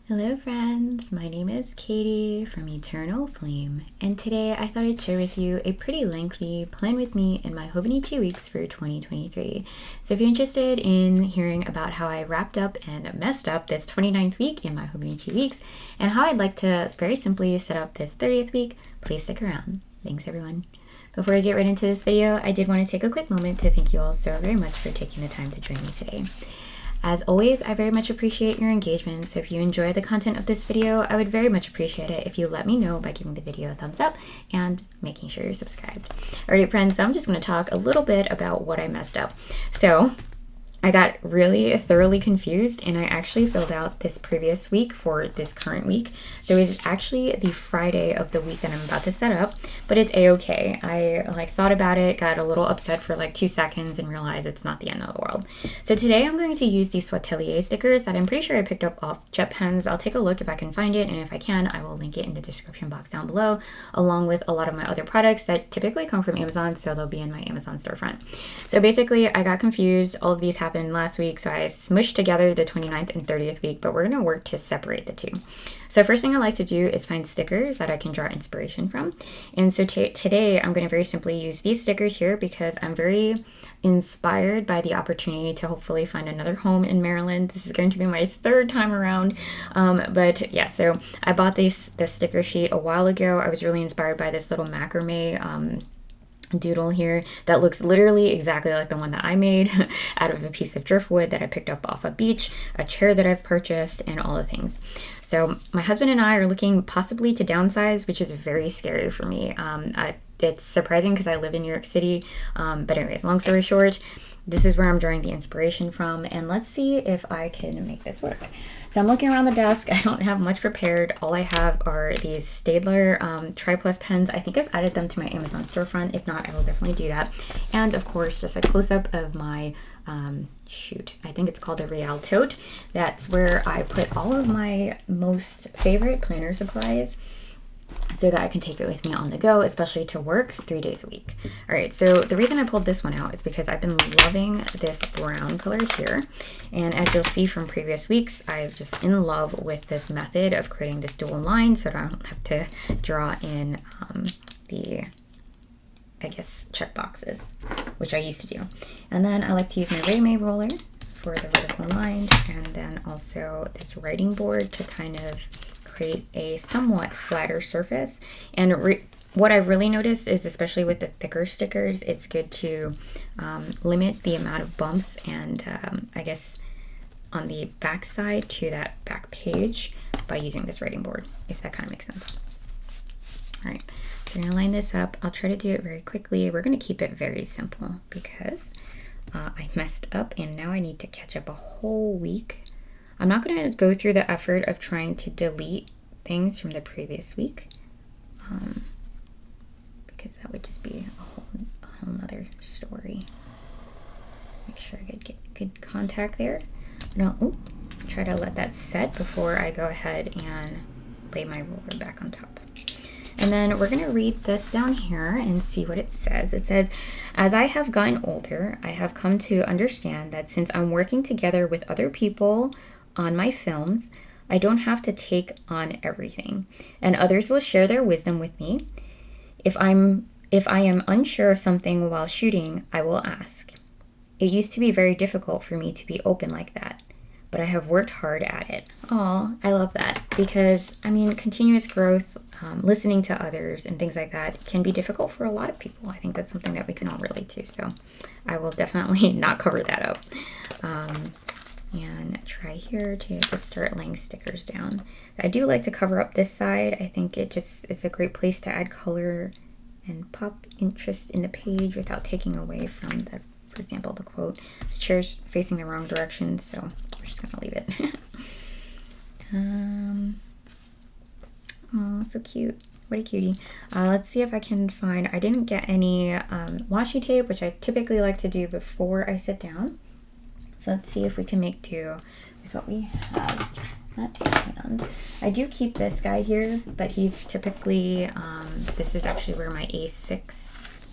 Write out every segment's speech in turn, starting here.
Hello friends, my name is Katie from Eternal Flame, and today I thought I'd share with you a pretty lengthy plan with me in my Hobonichi Weeks for 2023. So if you're interested in hearing about how I wrapped up and messed up this 29th week in my Hobonichi Weeks, and how I'd like to very simply set up this 30th week, please stick around. Thanks everyone. Before I get right into this video, I did want to take a quick moment to thank you all so very much for taking the time to join me today. As always, I very much appreciate your engagement, so if you enjoy the content of this video, I would very much appreciate it if you let me know by giving the video a thumbs up and making sure you're subscribed. Alright friends, so I'm just going to talk a little bit about what I messed up. So, I got really thoroughly confused and I actually filled out this previous week for this current week. So it's actually the Friday of the week that I'm about to set up, but it's a-okay. I thought about it, got a little upset for 2 seconds and realized it's not the end of the world. So today I'm going to use these Suatelier stickers that I'm pretty sure I picked up off JetPens. I'll take a look if I can find it, and if I can, I will link it in the description box down below, along with a lot of my other products that typically come from Amazon, so they'll be in my Amazon storefront. So basically, I got confused. All of these happened last week, so I smushed together the 29th and 30th week, but we're going to work to separate the two. So first thing I like to do is find stickers that I can draw inspiration from. And so today I'm going to very simply use these stickers here because I'm very inspired by the opportunity to hopefully find another home in Maryland. This is going to be my third time around. But yeah, so I bought this sticker sheet a while ago. I was really inspired by this little macrame doodle here that looks literally exactly like the one that I made out of a piece of driftwood that I picked up off a beach, a chair that I've purchased, and all the things. So my husband and I are looking possibly to downsize, which is very scary for me. It's surprising because I live in New York City, but anyways, long story short, this is where I'm drawing the inspiration from, and let's see if I can make this work. So I'm looking around the desk. I don't have much prepared. All I have are these Staedtler Tri-Plus pens. I think I've added them to my Amazon storefront. If not, I will definitely do that. And of course, just a close-up of my, I think it's called a Real Tote. That's where I put all of my most favorite planner supplies so that I can take it with me on the go, especially to work 3 days a week. All right, so the reason I pulled this one out is because I've been loving this brown color here. And as you'll see from previous weeks, I'm just in love with this method of creating this dual line so that I don't have to draw in I guess, check boxes, which I used to do. And then I like to use my Ready-Made roller for the vertical line, and then also this writing board to kind of create a somewhat flatter surface. And what I've really noticed is, especially with the thicker stickers, it's good to limit the amount of bumps and I guess on the back side to that back page by using this writing board, if that kind of makes sense. All right, so we're gonna line this up. I'll try to do it very quickly. We're gonna keep it very simple because I messed up and now I need to catch up a whole week. I'm not going to go through the effort of trying to delete things from the previous week because that would just be a whole nother story. Make sure I get good contact there. No, try to let that set before I go ahead and lay my roller back on top. And then we're going to read this down here and see what it says. It says, as I have gotten older, I have come to understand that since I'm working together with other people on my films, I don't have to take on everything, and others will share their wisdom with me. If I am unsure of something while shooting, I will ask. It used to be very difficult for me to be open like that, but I have worked hard at it. Oh, I love that, because I mean, continuous growth, listening to others and things like that can be difficult for a lot of people. I think that's something that we can all relate to, so I will definitely not cover that up. And try here to just start laying stickers down. I do like to cover up this side. I think it just is a great place to add color and pop interest in the page without taking away from the, for example, the quote. This chair's facing the wrong direction, so we're just gonna leave it. Oh, so cute. What a cutie. Let's see if I can find, I didn't get any washi tape, which I typically like to do before I sit down. So let's see if we can make do with what we have. Not too hand. I do keep this guy here, but he's typically, this is actually where my A6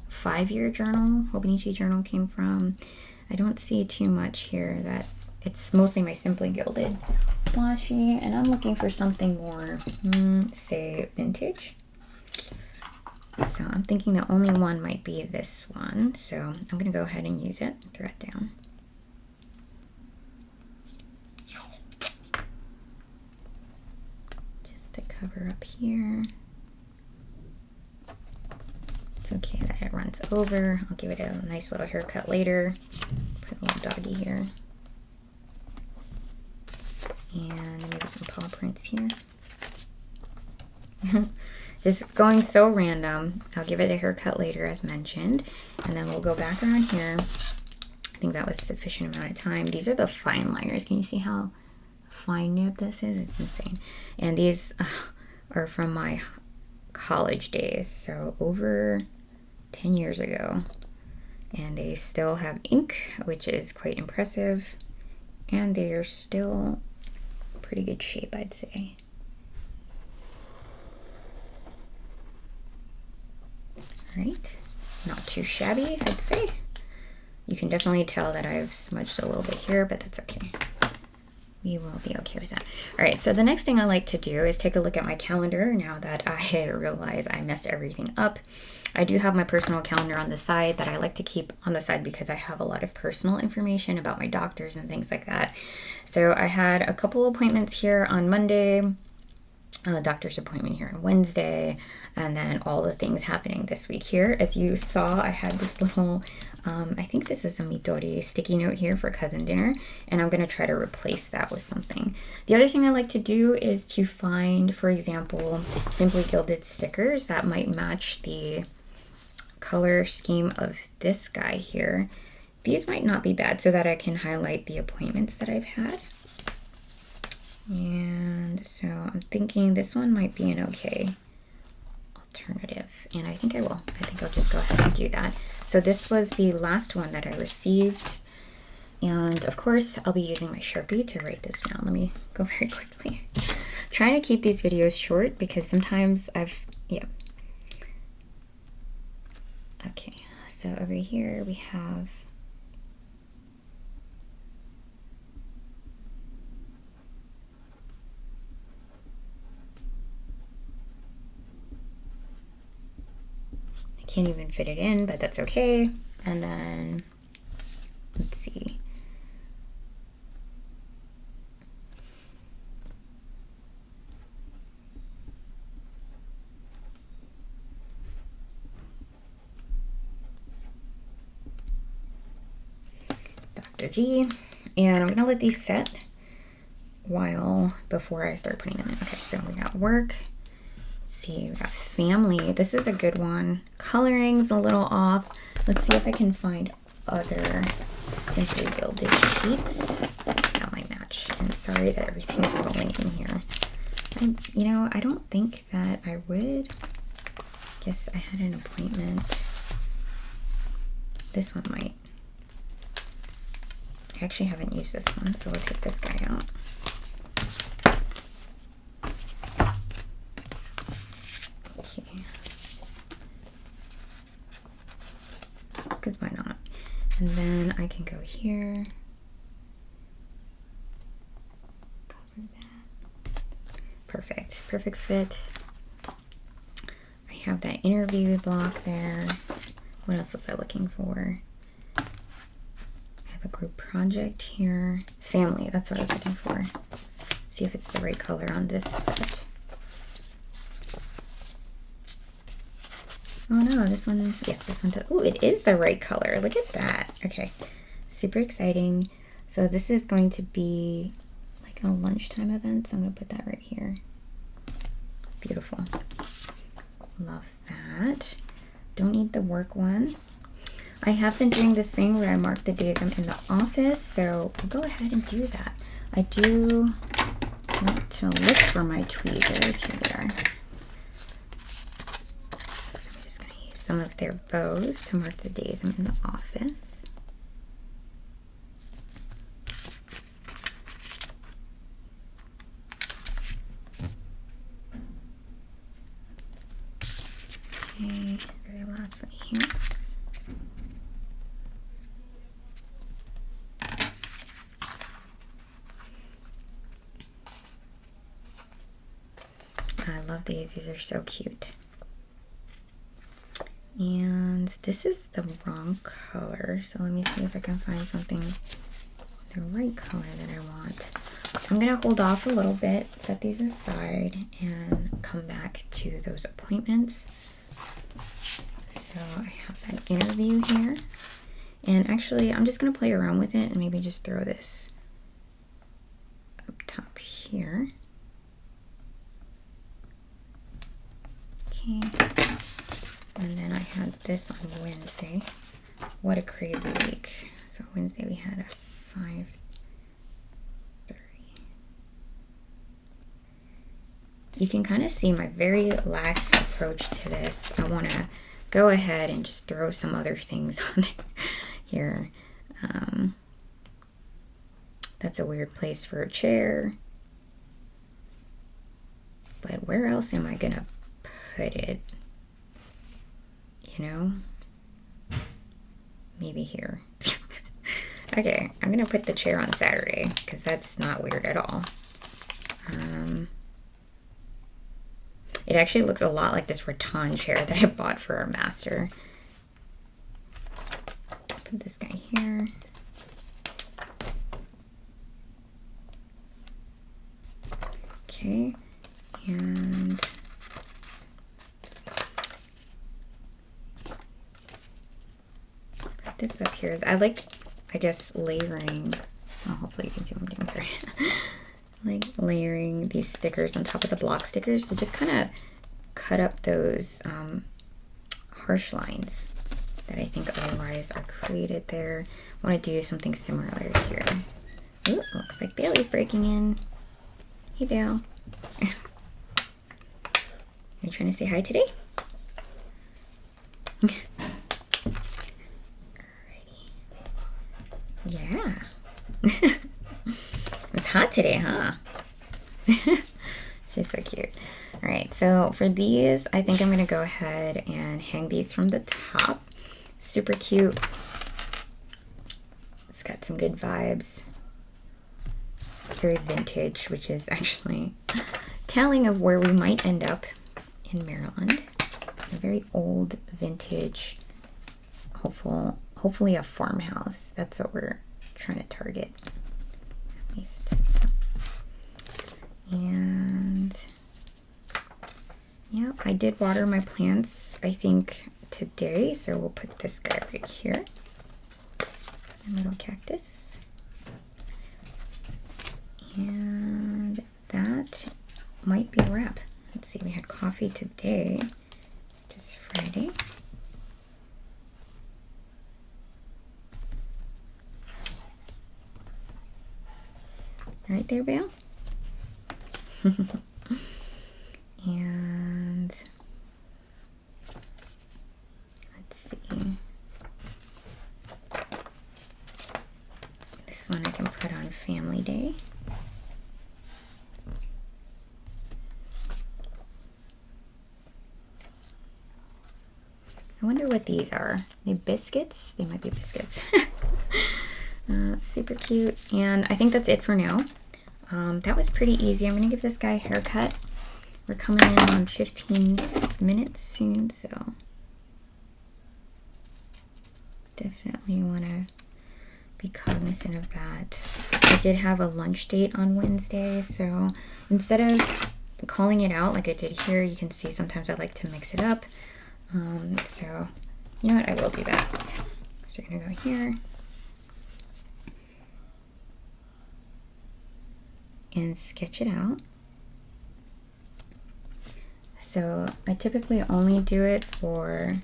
5-year journal, Hobonichi journal came from. I don't see too much here that, it's mostly my Simply Gilded flashy, and I'm looking for something more, say, vintage. So I'm thinking the only one might be this one. So I'm gonna go ahead and use it, throw it down. Just to cover up here. It's okay that it runs over. I'll give it a nice little haircut later. Put a little doggy here. And maybe some paw prints here. Just going so random. I'll give it a haircut later as mentioned. And then we'll go back around here. I think that was sufficient amount of time. These are the fine liners. Can you see how fine nib this is? It's insane. And these are from my college days. So over 10 years ago. And they still have ink, which is quite impressive. And they are still pretty good shape, I'd say. All right, not too shabby, I'd say. You can definitely tell that I've smudged a little bit here, but that's okay. We will be okay with that. All right, so the next thing I like to do is take a look at my calendar now that I realize I messed everything up. I do have my personal calendar on the side that I like to keep on the side because I have a lot of personal information about my doctors and things like that. So I had a couple appointments here on Monday, a doctor's appointment here on Wednesday, and then all the things happening this week here. As you saw, I had this little, I think this is a Midori sticky note here for cousin dinner, and I'm going to try to replace that with something. The other thing I like to do is to find, for example, Simply Gilded stickers that might match the color scheme of this guy here. These might not be bad, so that I can highlight the appointments that I've had. And so I'm thinking this one might be an okay alternative, and I think I will. I think I'll just go ahead and do that. So this was the last one that I received, and of course I'll be using my Sharpie to write this down. Let me go very quickly. Trying to keep these videos short because sometimes okay, so over here we have can't even fit it in, but that's okay. And then let's see. Dr. G. And I'm gonna let these set before I start putting them in. Okay, so we got work. See, we got family. This is a good one. Coloring's a little off. Let's see if I can find other Simply Gilded sheets that might match. And sorry that everything's rolling in here. I don't think that I would. Guess I had an appointment. This one might. I actually haven't used this one, so we'll take this guy out. Because why not? And then I can go here, cover that. Perfect fit. I have that interview block there. What else was I looking for? I have a group project here. Family, that's what I was looking for. See if it's the right color on this set. Oh no, this one, yes, this one, oh, it is the right color. Look at that. Okay, super exciting. So this is going to be like a lunchtime event, so I'm gonna put that right here. Beautiful. Love that. Don't need the work one. I have been doing this thing where I mark the days I'm in the office, so I'll go ahead and do that. I do want to look for my tweezers. Here they are. Some of their bows to mark the days I'm in the office. Okay, very lastly here. I love these. These are so cute. And this is the wrong color. So let me see if I can find something the right color that I want. I'm gonna hold off a little bit, set these aside, and come back to those appointments. So I have an interview here. And actually, I'm just gonna play around with it and maybe just throw this up top here. Okay. And then I had this on Wednesday. What a crazy week. So Wednesday we had a 5:30. You can kind of see my very lax approach to this. I want to go ahead and just throw some other things on here. That's a weird place for a chair. But where else am I gonna put it? You know? Maybe here. Okay, I'm gonna put the chair on Saturday because that's not weird at all. It actually looks a lot like this rattan chair that I bought for our master. Put this guy here. Okay, and put this up here. I like, I guess, layering. Oh, hopefully you can see what I'm doing, sorry. Like layering these stickers on top of the block stickers to just kind of cut up those harsh lines that I think otherwise are created there. I want to do something similar here. Ooh, looks like Bailey's breaking in. Hey, Belle. You trying to say hi today? Alrighty. Yeah. It's hot today, huh? She's so cute. All right, so for these, I think I'm gonna go ahead and hang these from the top. Super cute. It's got some good vibes. Very vintage, which is actually telling of where we might end up in Maryland. A very old vintage, hopefully a farmhouse. That's what we're trying to target. At least. And yeah, I did water my plants, I think, today, so we'll put this guy right here. A little cactus. And that might be a wrap. Let's see, we had coffee today, just Friday. Right there, Belle? And let's see. This one I can put on Family Day. I wonder what these are. They biscuits? They might be biscuits. Super cute. And I think that's it for now. That was pretty easy. I'm gonna give this guy a haircut. We're coming in on 15 minutes soon, so definitely want to be cognizant of that. I did have a lunch date on Wednesday, so instead of calling it out like I did here, you can see sometimes I like to mix it up. So you know what, I will do that. So we're gonna go here and sketch it out. So I typically only do it for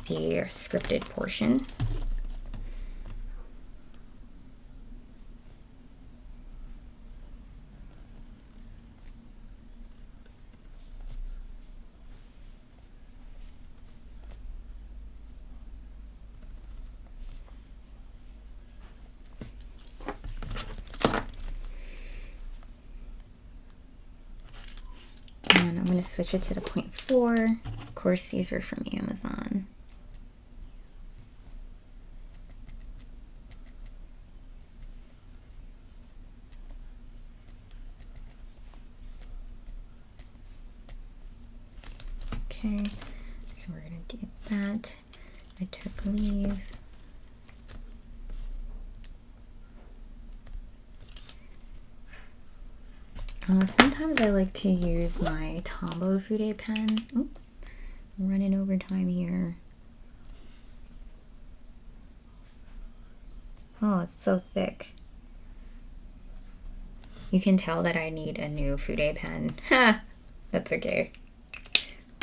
the scripted portion. And I'm going to switch it to the 0.4. Of course, these were from Amazon. Okay, so we're gonna do that. I took leave. Sometimes I like to use my Tombow Fude pen. Oop, I'm running over time here. Oh, it's so thick. You can tell that I need a new Fude pen. Ha! That's okay.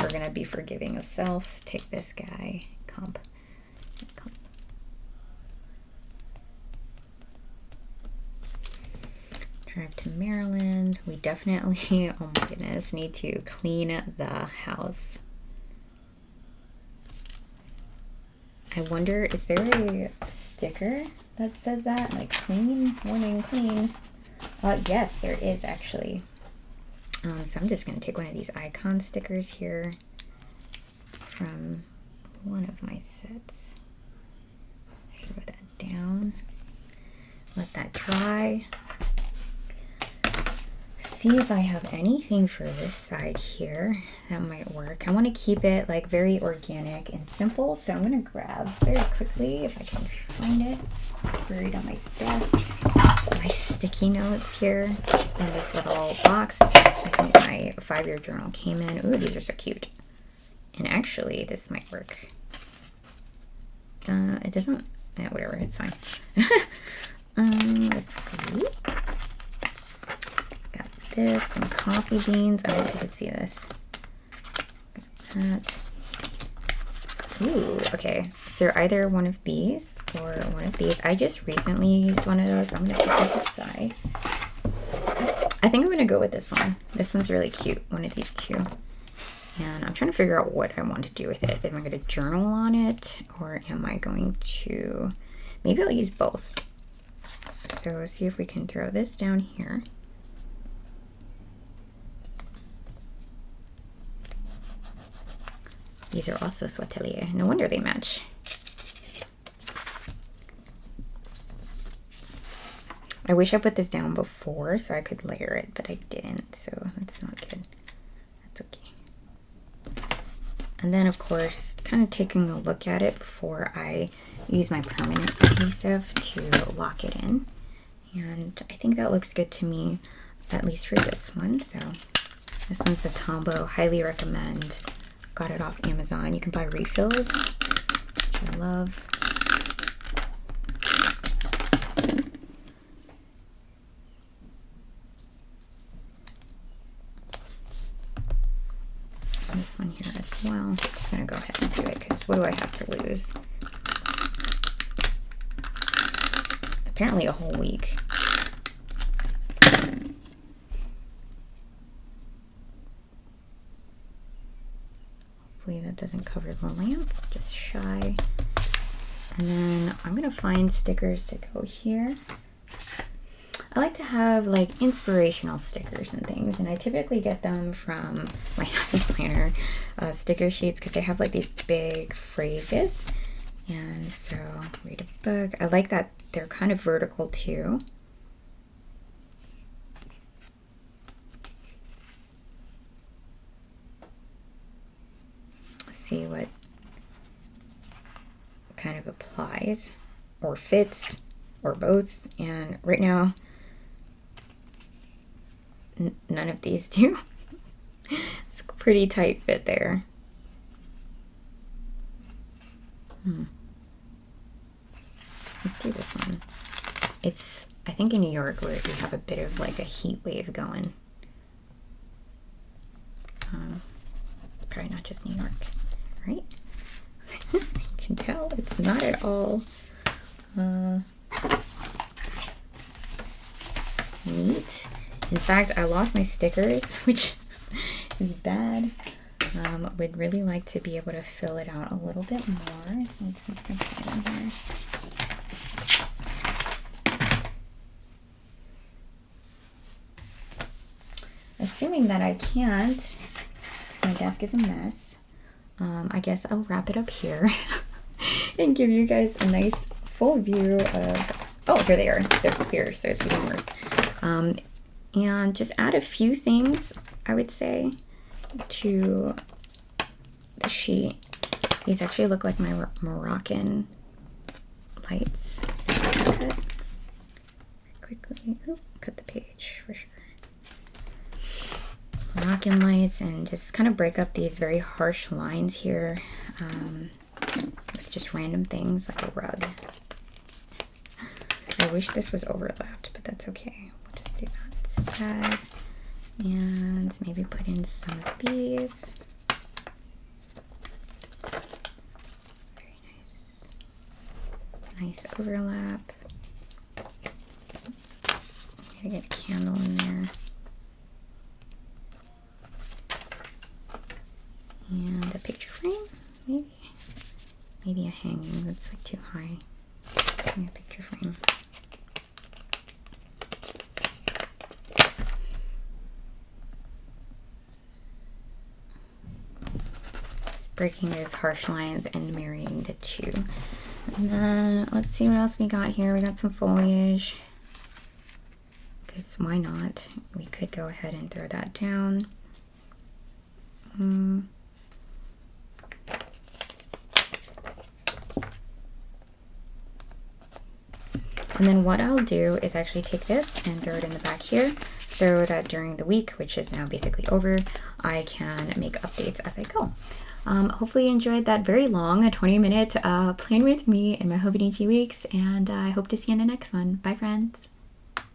We're gonna be forgiving of self. Take this guy. Comp. Drive to Maryland. We definitely, oh my goodness, need to clean the house. I wonder, is there a sticker that says that? Like clean, warning, clean. Yes, there is actually. So I'm just gonna take one of these icon stickers here from one of my sets. Throw that down. Let that dry. See if I have anything for this side here that might work. I want to keep it like very organic and simple, so I'm going to grab very quickly, if I can find it, buried on my desk, my sticky notes here in this little box. I think my 5-year journal came in. Ooh, these are so cute. And actually, this might work. It doesn't, yeah, whatever, it's fine. Let's see. This, some coffee beans. I don't know if you can see this. That. Ooh, okay. So either one of these or one of these. I just recently used one of those. I'm gonna put this aside. I think I'm gonna go with this one. This one's really cute. One of these two. And I'm trying to figure out what I want to do with it. Am I gonna journal on it, or am I going to? Maybe I'll use both. So let's see if we can throw this down here. These are also Suatelier. No wonder they match. I wish I put this down before so I could layer it, but I didn't, so that's not good. That's okay. And then, of course, kind of taking a look at it before I use my permanent adhesive to lock it in. And I think that looks good to me, at least for this one. So this one's a Tombow. Highly recommend. Got it off Amazon. You can buy refills, which I love. And this one here as well. I'm just gonna go ahead and do it because what do I have to lose? Apparently a whole week. That doesn't cover the lamp, just shy. And then I'm gonna find stickers to go here. I like to have like inspirational stickers and things, and I typically get them from my Happy Planner sticker sheets because they have like these big phrases. And so read a book. I like that they're kind of vertical too. See what kind of applies or fits or both. And right now none of these do. It's a pretty tight fit there. Let's do this one. It's, I think in New York where we have a bit of like a heat wave going. It's probably not just New York. Right? You can tell it's not at all neat. In fact, I lost my stickers, which is bad. Would really like to be able to fill it out a little bit more. So let's see if I can find here. Assuming that I can't, because my desk is a mess. I guess I'll wrap it up here and give you guys a nice full view of, oh, here they are. They're clear, so it's even worse. And just add a few things, I would say, to the sheet. These actually look like my Moroccan lights. Cut. Quickly, cut the page for sure. Moroccan lights, and just kind of break up these very harsh lines here with just random things like a rug. I wish this was overlapped, but that's okay. We'll just do that instead. And maybe put in some of these. Very nice. Nice overlap. I'm gonna get a candle in there. And a picture frame, maybe. Maybe a hanging, that's like too high. A picture frame. Just breaking those harsh lines and marrying the two. And then let's see what else we got here. We got some foliage. Because why not? We could go ahead and throw that down. And then what I'll do is actually take this and throw it in the back here, so that during the week, which is now basically over, I can make updates as I go. Hopefully you enjoyed that very long, a 20-minute plan with me in my Hobonichi Weeks, and I hope to see you in the next one. Bye, friends.